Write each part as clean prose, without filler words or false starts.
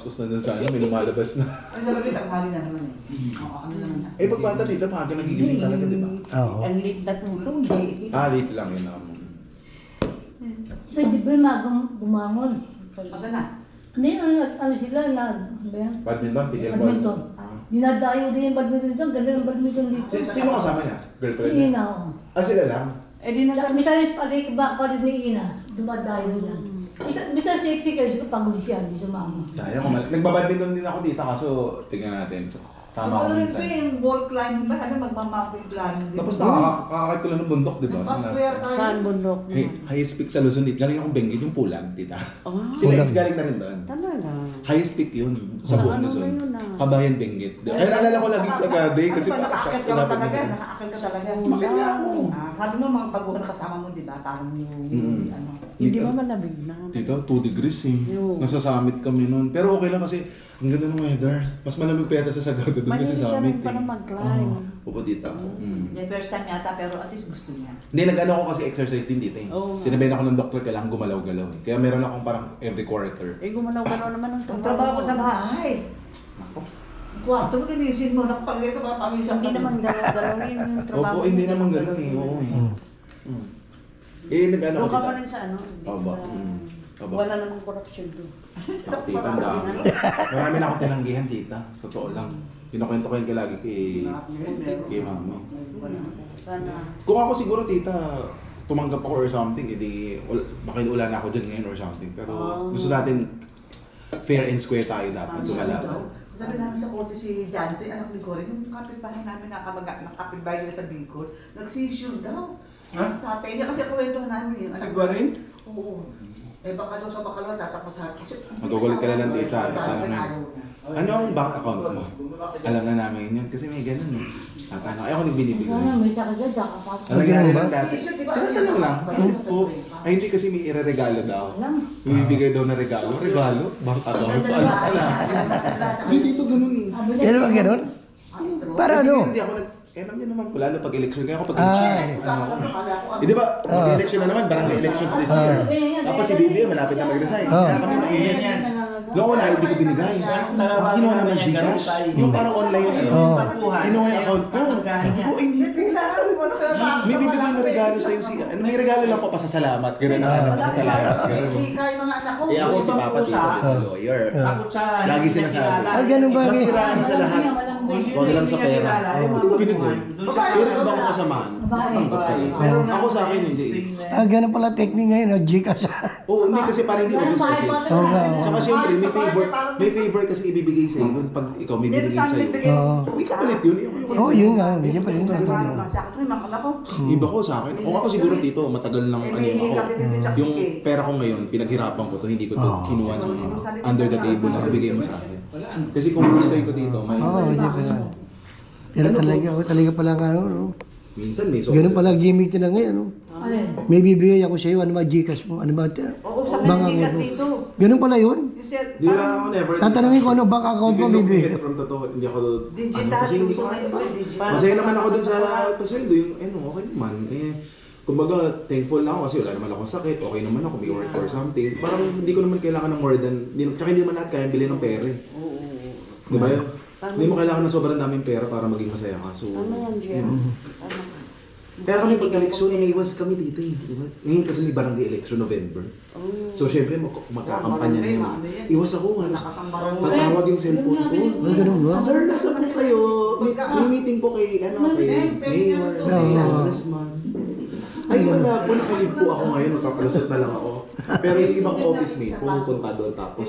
bastos na dun sa may lumalabas na. Ay, sabi rin, tanghali na naman eh. Oo, ano naman na. Pag bata dito, maaga nagigising talaga, di ba? Oo. Ang late na tulog eh. Late lang yun naman. Pwede ba bumangon? Masa na? Ano yun? Ano sila? Ano ba yan? Badminton, pickleball. Badminton. Dinadayo din yung badminton dito. Ganda ng badminton dito. Sino kasama niya? Girlfriend Si niya? Ina, oo. Sila lang? Eh di nasa... Minsan pa rin ni Ina. Dumadayo yan. Minsan sexy kasi ko pagod siya. Hindi sumama. Sayang, nagbabadminton din ako dito, kaso tingnan natin. Sama ako Ano rin minsan. ito yung wall climbing ba? Sabi magmamapping climbing din. Tapos nakakakakit ko lang ng bundok, di ba? Nagpa-square tayo. Saan bundok? Highest peak sa Luzon, galing akong Benguet, yung Pulag, tita. Oh, Sila is galing na rin doon. talaga. Highest peak yun sa Sa buong ano Luzon. ba yun, Kabayan Benguet. Kaya naalala ko lagi sa gabi kasi ano ba, nakaakyat ka ba talaga? Nakaakyat ka talaga? Bakit nga ako? Sabi mo mga pag-uwan kasama mo, di ba? Parang yung ano. Hindi ba malamig na? Tita, 2 degrees eh. Yung- Nasa summit kami noon. Pero okay lang kasi ang ganda ng weather. Mas malamig pa yata sa Sagada doon kasi Mahilig ka summit rin pala eh. mag-climb. Pupo dito ako. Yung first time yata, pero at least gusto niya. Hindi, nag-ano ako kasi exercise din dito eh. Oo nga. Sinabihan ako ng doktor, kailangan gumalaw-galaw eh. Kaya meron akong parang every quarter. Eh, gumalaw-galaw naman ang Ang trabaho ko sa bahay. Ako. Kwarto mo, tinisin mo, nakapag-ito ka, pamisan Hindi naman galaw-galawin yung trabaho. Opo, hindi naman ganun eh. Oo eh. Nag-ano Doon ako ka pa dito. rin sa ano? Hindi Opo. sa... Opo. Wala namang corruption doon. Tita, ang dami. Marami na akong tinanggihan, tita. Totoo lang. Kinukwento ko yun lagi kay mama. Sana. Kung ako siguro, tita, tumanggap ako or something, edi baka wala na ako dyan ngayon or something. Pero gusto natin fair and square tayo dapat lumalaban. Sabi namin sa kotse si Jancy, anak ni Cory, yung kapitbahay namin nakapitbahay nila sa Bicol, nagsisyon daw. Tatay niya kasi kwentuhan namin yun. Sa Guarin? Oo. Eh baka daw sa Bacalao, tatapos sa... Magugulit ka na lang, tita. Tatay na. ayaw na. Ano ang bank account mo? Alam na namin yun kasi may ganun eh. Tatanong, ay ako nang binibigay. May sakagad, sakapap. Alam nga Ganun lang ba? dati. Tinatanong lang. Oo. Ay hindi kasi may ire-regalo daw. Alam. May bibigay daw na regalo. Regalo? Bank account? So ano pala? Hindi dito ganun eh. Ganun ba ganun? Para ano? Hindi ako nag... Eh, alam niyo naman po, lalo pag election. Kaya ako pag Ah, election. Di ba, mag-election na naman, barangay elections this year. Tapos si BBM malapit na mag-resign. Kaya kami mainit. Noong una, hindi ko binigay. Kinuha naman Gcash. Yung parang online ano. Kinuha yung account ko. Sabi ko, hindi po. May bibigay na regalo sa'yo si... Ano, may regalo lang po pasasalamat. Ganun na ano, pasasalamat. Ganun. Hindi kaya mga anak ko. Eh ako si Papa Tito, the lawyer. Takot sa... Lagi sinasabi. Ah, ganun ba? Masiraan sa lahat. Huwag lang sa pera. Hindi ko binigay. Pero ibang kasamahan. Matatanggap ka rin. Ako sa akin, hindi. Ganun pala technique ngayon, nag-Gcash. Oo, hindi kasi parang hindi obvious kasi. Oo nga. Tsaka siyempre, may favor kasi ibibigay sa'yo yun pag ikaw may binigay sa'yo. Oo. May kapalit yun. Oo, yun nga. Siyempre, yun nga. Iba ko sa akin. Kung ako siguro dito, matagal lang ano yung ako. Yung pera ko ngayon, pinaghirapan ko to, hindi ko to kinuha ng under the table na ibigay mo sa akin. Kasi kung gusto ko dito, may... Oo, siyempre nga. Pero talaga pala nga, ano, Minsan may ganun pala gimmick nila ngayon, ano. Alin? May bibigay ako sa iyo, ano ba Gcash mo, ano ba? Oo, sa Bank Pilipinas account mo. dito. Ganun pala yun. Di lang ako never... Tatanungin ko ano bank account mo, You can look bibigay. at it from totoo, hindi ako... Digital, kasi hindi ko gusto kaya. ko yun, digital. Masaya naman ako dun sa pasweldo, yung okay naman. Kumbaga, thankful lang ako kasi wala naman akong sakit, okay naman ako, may work or something. Parang hindi ko naman kailangan ng more than... Tsaka hindi naman lahat kaya bilhin ng pera eh. Di ba yun? Hindi mo kailangan ng sobrang daming pera para maging masaya ka. So, Ano yan, Jem? Tama ka. kaya kami pag-eleksyon, umiiwas kami dito eh. Diba? Ngayon kasi may barangay election November. So syempre magkakampanya na yun. Iwas ako, tatawag yung cellphone ko. Ganun ba? Sir, nasa po kayo? May meeting po kay, kay Mayor, Congressman. Ay wala po, nakalib po ako ngayon, nagpapalusot na lang ako. Pero yung ibang office mate, pupunta doon tapos,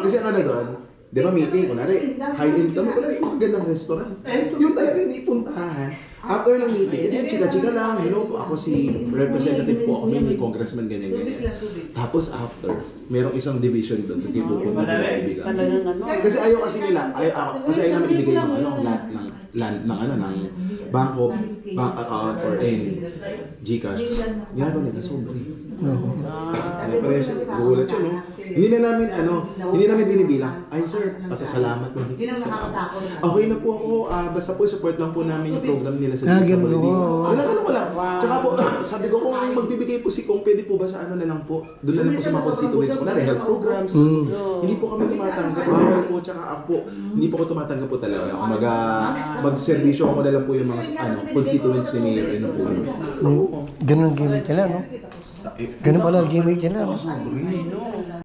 kasi ano doon, di ba meeting, kunwari, high-end kami, kunwari, magandang restaurant. Yung talaga hindi puntahan. After ng meeting, hindi, chika-chika lang, hello po, ako si representative po, ako may congressman, ganyan-ganyan. Tapos after, merong isang division doon, sa pupunta ng kaibigan. Talagang ano. Kasi ayaw kasi nila, kasi ayaw namin ibigay ng lahat ng land ng bangko, bank account or any Gcash. Ginagawa nila sobre. Oo. Pero gulat yun, no? Hindi namin binibilang. Ay sir, pasasalamat lang. Yun ang nakakatakot. Okay na po ako, basta po support lang po namin yung program nila sa ganun, DSWD. oo. Ano ko lang. Tsaka po, sabi ko kung magbibigay po si Kung, pwede po ba sa ano na lang po? Doon na lang po sa mga constituents ko na health programs. Hindi po kami tumatanggap. Bawal po, tsaka ako po, hindi po ako tumatanggap po talaga. Mag-servisyo ako na lang po yung mga constituents ni Mayor. Ano po. Ganun ang gimmick nila, no? Ganun pala ang gimmick nila, no? Sorry.